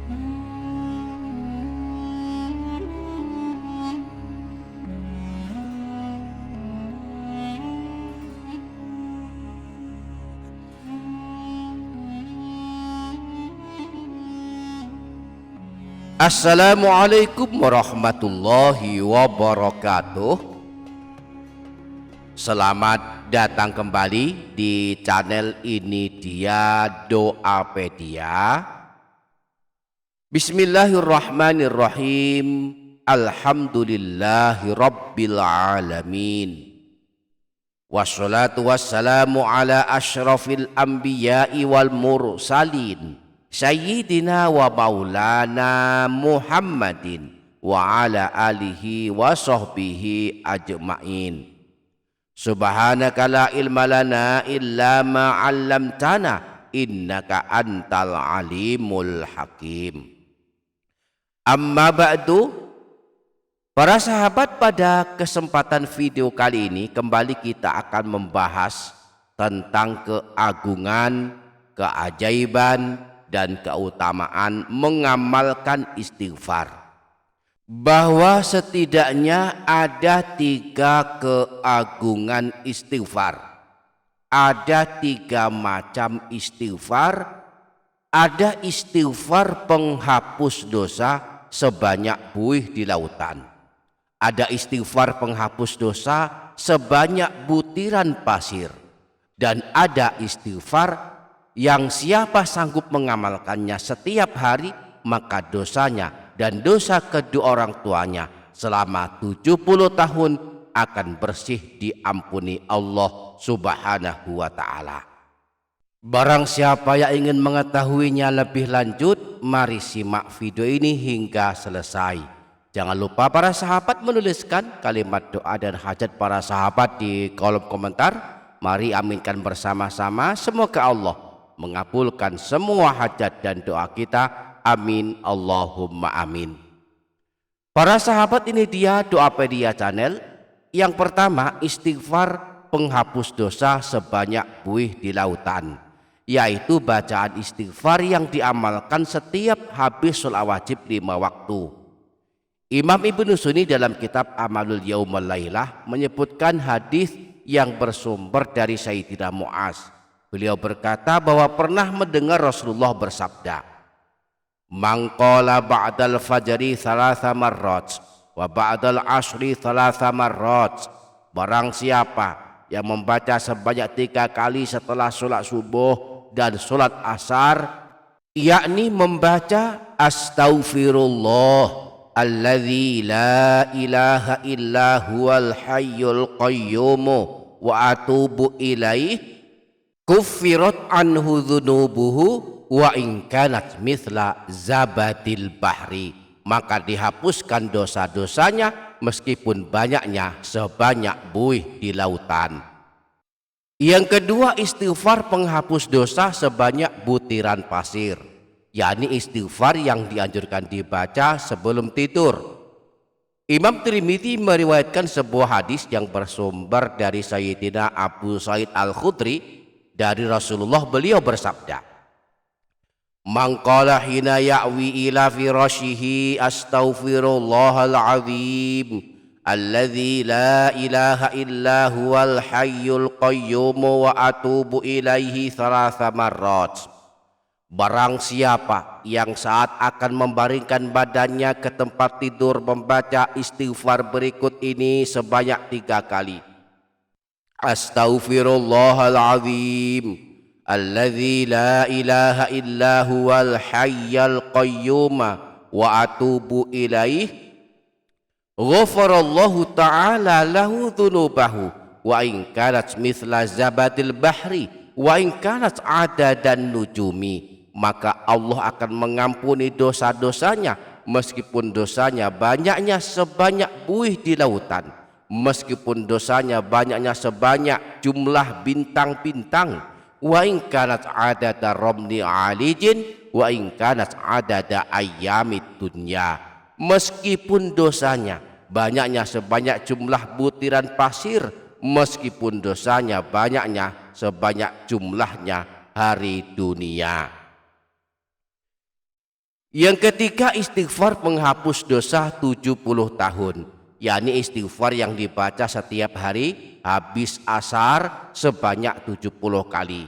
Assalamualaikum warahmatullahi wabarakatuh. Selamat datang kembali di channel ini dia Doapedia. Bismillahirrahmanirrahim. Alhamdulillahi rabbil alamin. Wassalatu wassalamu ala asyrafil anbiya'i wal mursalin Sayyidina wa maulana Muhammadin wa ala alihi wa sahbihi ajma'in. Subhanaka la ilma lana illa ma 'allamtana innaka antal alimul hakim. Amma ba'du, para sahabat, pada kesempatan video kali ini kembali kita akan membahas tentang keagungan, keajaiban dan keutamaan mengamalkan istighfar, bahwa setidaknya ada 3 keagungan istighfar, ada 3 macam istighfar. Ada istighfar penghapus dosa sebanyak buih di lautan, ada istighfar penghapus dosa sebanyak butiran pasir, dan ada istighfar yang siapa sanggup mengamalkannya setiap hari, maka dosanya dan dosa kedua orang tuanya selama 70 tahun akan bersih diampuni Allah Subhanahu wa ta'ala. Barang siapa yang ingin mengetahuinya lebih lanjut, mari simak video ini hingga selesai. Jangan lupa para sahabat menuliskan kalimat doa dan hajat para sahabat di kolom komentar. Mari aminkan bersama-sama, semoga Allah mengabulkan semua hajat dan doa kita. Amin Allahumma amin. Para sahabat, ini dia Doapedia channel. Yang pertama, istighfar penghapus dosa sebanyak buih di lautan, yaitu bacaan istighfar yang diamalkan setiap habis sholat wajib 5 waktu. Imam Ibnu Sunni dalam kitab Amalul Yaum wal Lailah menyebutkan hadis yang bersumber dari Sayyidina Mu'az. Beliau berkata bahwa pernah mendengar Rasulullah bersabda, "Man qala ba'dal fajri 3 marrat wa ba'dal asri 3 marrat." Barang siapa yang membaca sebanyak 3 kali setelah sholat subuh dan sholat asar, yakni membaca astaghfirullah alladzi la ilaha illa huwal hayyul qayyum wa atubu ilaih, kuffirat anhu dzunubuhu wa in kanat mithla zabadil bahri, maka dihapuskan dosa-dosanya meskipun banyaknya sebanyak buih di lautan. Yang kedua, istighfar penghapus dosa sebanyak butiran pasir, yakni istighfar yang dianjurkan dibaca sebelum tidur. Imam Tirmidzi meriwayatkan sebuah hadis yang bersumber dari Sayyidina Abu Sa'id Al-Khudri. Dari Rasulullah, beliau bersabda, "Man qala hina ya'wi ila firashihi astaghfirullahal azim alladzi la ilaha illa huwal hayyul qayyum wa atubu ilaihi 3 marrat." Barang siapa yang saat akan membaringkan badannya ke tempat tidur membaca istighfar berikut ini sebanyak 3 kali. Astaghfirullahaladzim alladzi la ilaha illa huwal hayyul qayyum wa atubu ilaih, ghafarallahu ta'ala lahu dzunubahu wa in kanat mithla zabadil bahri wa in kanat adadan nujumi, maka Allah akan mengampuni dosa-dosanya meskipun dosanya banyaknya sebanyak buih di lautan, meskipun dosanya banyaknya sebanyak jumlah bintang-bintang, wa in kanat adada romni alijin wa in kanat adada ayyamid dunya, meskipun dosanya banyaknya sebanyak jumlah butiran pasir, meskipun dosanya banyaknya sebanyak jumlahnya hari dunia. Yang ketiga, istighfar menghapus dosa 70 tahun, yakni istighfar yang dibaca setiap hari habis asar sebanyak 70 kali.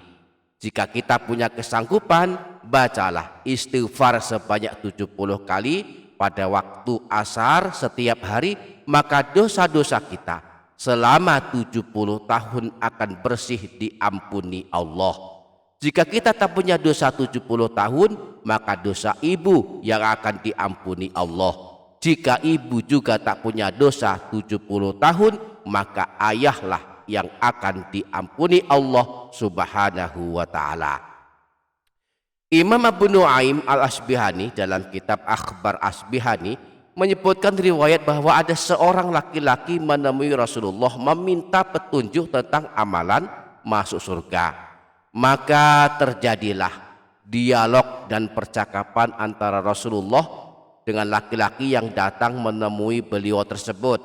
Jika kita punya kesanggupan, bacalah istighfar sebanyak 70 kali pada waktu asar setiap hari, maka dosa-dosa kita selama 70 tahun akan bersih diampuni Allah. Jika kita tak punya dosa 70 tahun, maka dosa ibu yang akan diampuni Allah. Jika ibu juga tak punya dosa 70 tahun, maka ayahlah yang akan diampuni Allah Subhanahu wa ta'ala. Imam Abu Nuaim al-Asbihani dalam kitab Akhbar Asbihani menyebutkan riwayat bahwa ada seorang laki-laki menemui Rasulullah meminta petunjuk tentang amalan masuk surga. Maka terjadilah dialog dan percakapan antara Rasulullah dengan laki-laki yang datang menemui beliau tersebut.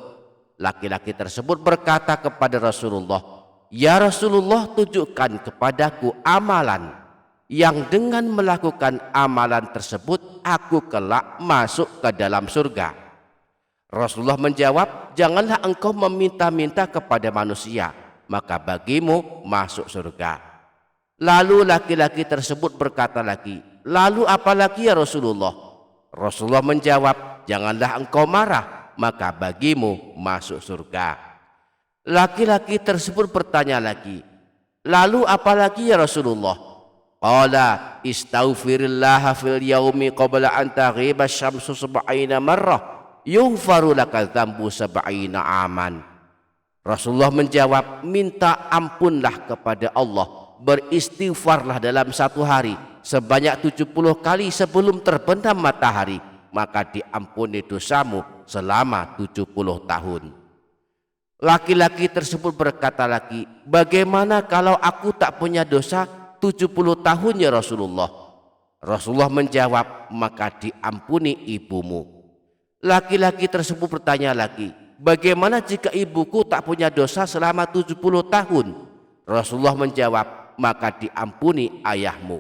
Laki-laki tersebut berkata kepada Rasulullah, "Ya Rasulullah, tunjukkan kepadaku amalan yang dengan melakukan amalan tersebut aku kelak masuk ke dalam surga." Rasulullah menjawab, "Janganlah engkau meminta-minta kepada manusia, maka bagimu masuk surga." Lalu laki-laki tersebut berkata lagi, "Lalu apa lagi ya Rasulullah?" Rasulullah menjawab, "Janganlah engkau marah, maka bagimu masuk surga." Laki-laki tersebut bertanya lagi, "Lalu apa lagi ya Rasulullah?" Qala, "Istaghfirillaha fil yaumi qabla an taghiba syamsu sab'ina marrah, yughfaru laka dzambu sab'ina aman." Rasulullah menjawab, "Minta ampunlah kepada Allah, beristighfarlah dalam satu hari sebanyak 70 kali sebelum terbenam matahari, maka diampuni dosamu selama 70 tahun." Laki-laki tersebut berkata lagi, "Bagaimana kalau aku tak punya dosa 70 tahun ya Rasulullah?" Rasulullah menjawab, "Maka diampuni ibumu." Laki-laki tersebut bertanya lagi, "Bagaimana jika ibuku tak punya dosa selama 70 tahun?" Rasulullah menjawab, "Maka diampuni ayahmu."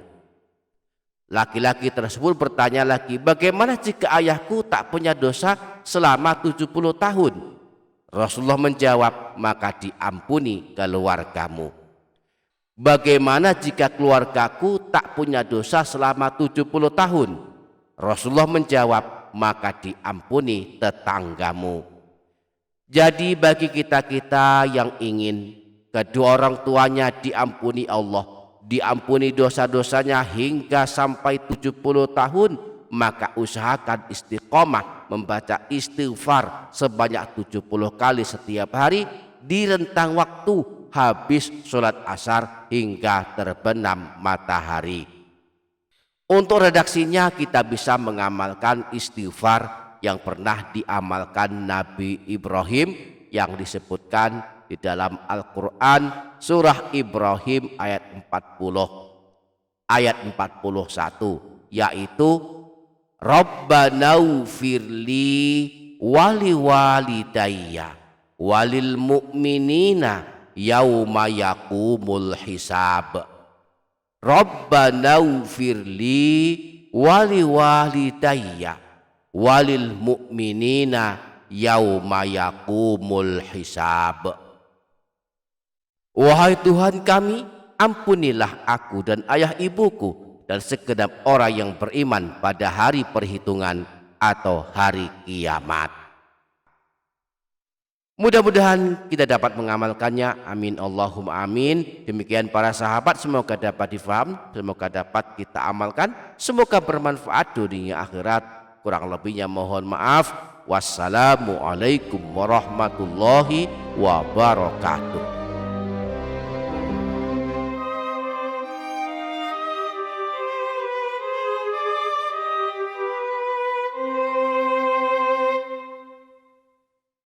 Laki-laki tersebut bertanya lagi, "Bagaimana jika ayahku tak punya dosa selama 70 tahun?" Rasulullah menjawab, "Maka diampuni keluargamu." "Bagaimana jika keluargaku tak punya dosa selama 70 tahun?" Rasulullah menjawab, "Maka diampuni tetanggamu." Jadi bagi kita-kita yang ingin kedua orang tuanya diampuni Allah, diampuni dosa-dosanya hingga sampai 70 tahun, maka usahakan istiqomah membaca istighfar sebanyak 70 kali setiap hari di rentang waktu habis sholat asar hingga terbenam matahari. Untuk redaksinya kita bisa mengamalkan istighfar yang pernah diamalkan Nabi Ibrahim yang disebutkan di dalam Al-Quran surah Ibrahim ayat 41, yaitu Rabbanaufirli wali walidayya walil mu'minina yauma yaqumul hisab. Rabbanaufirli wali walidayya walil mu'minina yauma yaqumul hisab. Wahai Tuhan kami, ampunilah aku dan ayah ibuku dan segenap orang yang beriman pada hari perhitungan atau hari kiamat. Mudah-mudahan kita dapat mengamalkannya. Amin Allahumma amin. Demikian para sahabat, semoga dapat difaham, semoga dapat kita amalkan, semoga bermanfaat dunia akhirat. Kurang lebihnya mohon maaf. Wassalamualaikum warahmatullahi wabarakatuh.